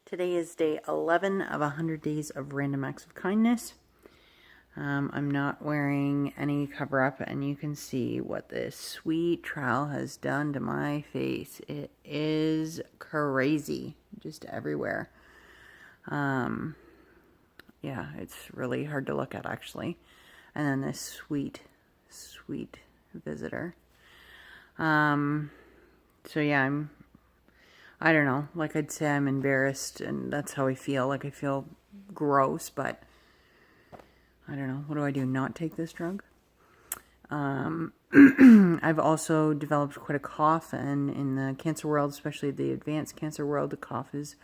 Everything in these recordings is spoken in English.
Today is day 11 of 100 days of random acts of kindness. I'm not wearing any cover up, and you can see what this sweet trowel has done to my face. It is crazy, just everywhere. Yeah, it's really hard to look at, actually. And then this sweet, sweet visitor. So yeah, I don't know, like I'd say I'm embarrassed, and that's how I feel. Like I feel gross, but I don't know. What do I do? Not take this drug? I've also developed quite a cough, and in the cancer world, especially the advanced cancer world, the cough is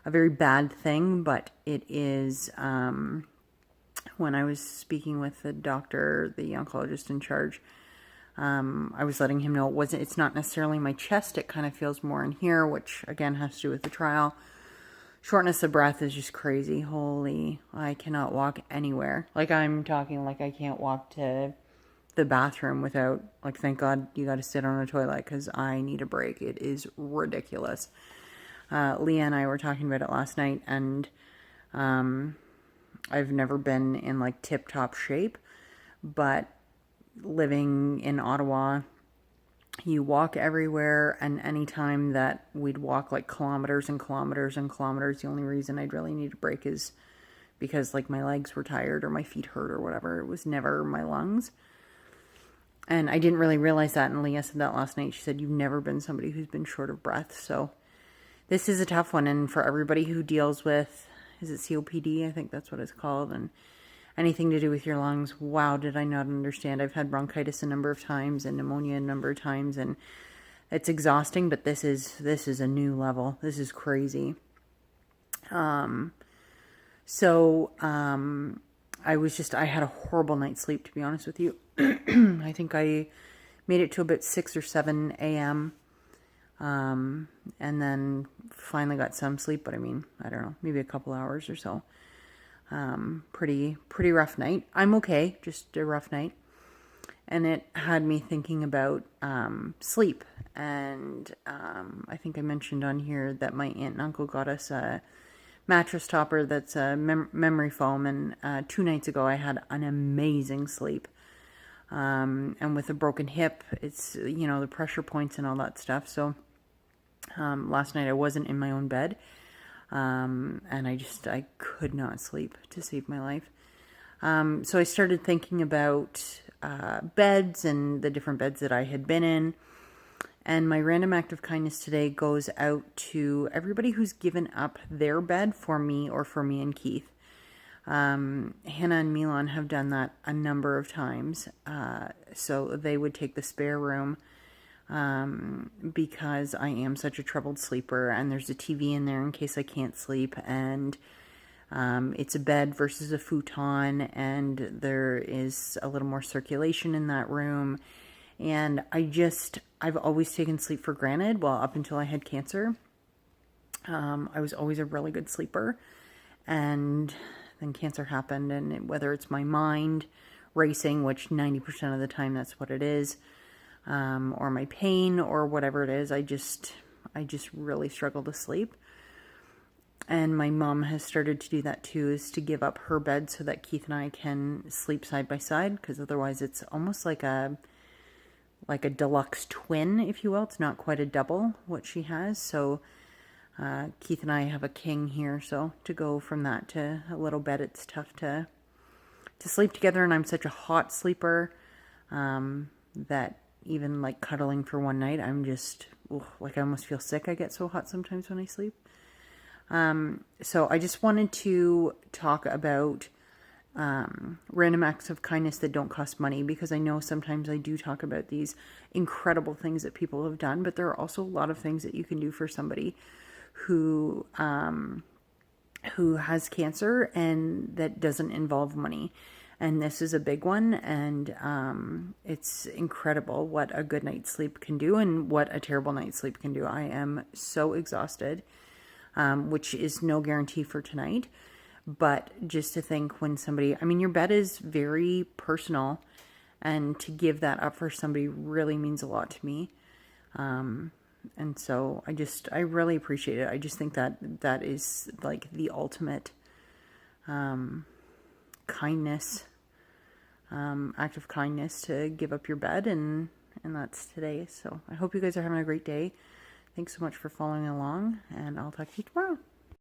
a very bad thing, but it is, when I was speaking with the doctor, the oncologist in charge, I was letting him know it's not necessarily my chest. It kind of feels more in here, which again has to do with the trial. Shortness of breath is just crazy. Holy, I cannot walk anywhere. Like I'm talking like I can't walk to the bathroom without, like, thank God you got to sit on a toilet because I need a break. It is ridiculous. Leah and I were talking about it last night, and I've never been in like tip-top shape, but living in Ottawa, you walk everywhere, and anytime that we'd walk like kilometers and kilometers and kilometers, the only reason I'd really need a break is because like my legs were tired or my feet hurt or whatever. It was never my lungs. And I didn't really realize that, and Leah said that last night. She said, you've never been somebody who's been short of breath. So this is a tough one, and for everybody who deals with, is it COPD? I think that's what it's called, and anything to do with your lungs. Wow, did I not understand. I've had bronchitis a number of times and pneumonia a number of times, and it's exhausting, but this is a new level. This is crazy. I had a horrible night's sleep, to be honest with you. I think I made it to about 6 or 7 a.m. And then finally got some sleep, but I mean, I don't know, maybe a couple hours or so. Pretty rough night. I'm okay, just a rough night. And it had me thinking about sleep. And I think I mentioned on here that my aunt and uncle got us a mattress topper that's a memory foam. And 2 nights ago I had an amazing sleep. And with a broken hip, it's, the pressure points and all that stuff. So last night I wasn't in my own bed. And I could not sleep to save my life. So I started thinking about beds and the different beds that I had been in. And my random act of kindness today goes out to everybody who's given up their bed for me or for me and Keith. Hannah and Milan have done that a number of times. So they would take the spare room, because I am such a troubled sleeper, and there's a TV in there in case I can't sleep, and it's a bed versus a futon, and there is a little more circulation in that room. And I've always taken sleep for granted. Well, up until I had cancer, I was always a really good sleeper, and then cancer happened, and whether it's my mind racing, which 90% of the time that's what it is, or my pain or whatever it is, I just really struggle to sleep. And my mom has started to do that too, is to give up her bed so that Keith and I can sleep side by side, because otherwise it's almost like a deluxe twin, if you will. It's not quite a double what she has. So Keith and I have a king here, so to go from that to a little bed, it's tough to sleep together. And I'm such a hot sleeper that even like cuddling for one night, I'm just like I almost feel sick. I get so hot sometimes when I sleep. So I just wanted to talk about random acts of kindness that don't cost money, because I know sometimes I do talk about these incredible things that people have done, but there are also a lot of things that you can do for somebody who has cancer and that doesn't involve money. And this is a big one, and it's incredible what a good night's sleep can do and what a terrible night's sleep can do. I am so exhausted, which is no guarantee for tonight. But just to think when somebody, your bed is very personal, and to give that up for somebody really means a lot to me. And so I really appreciate it. I just think that that is like the ultimate kindness, act of kindness, to give up your bed, and that's today. So I hope you guys are having a great day. Thanks so much for following along, and I'll talk to you tomorrow.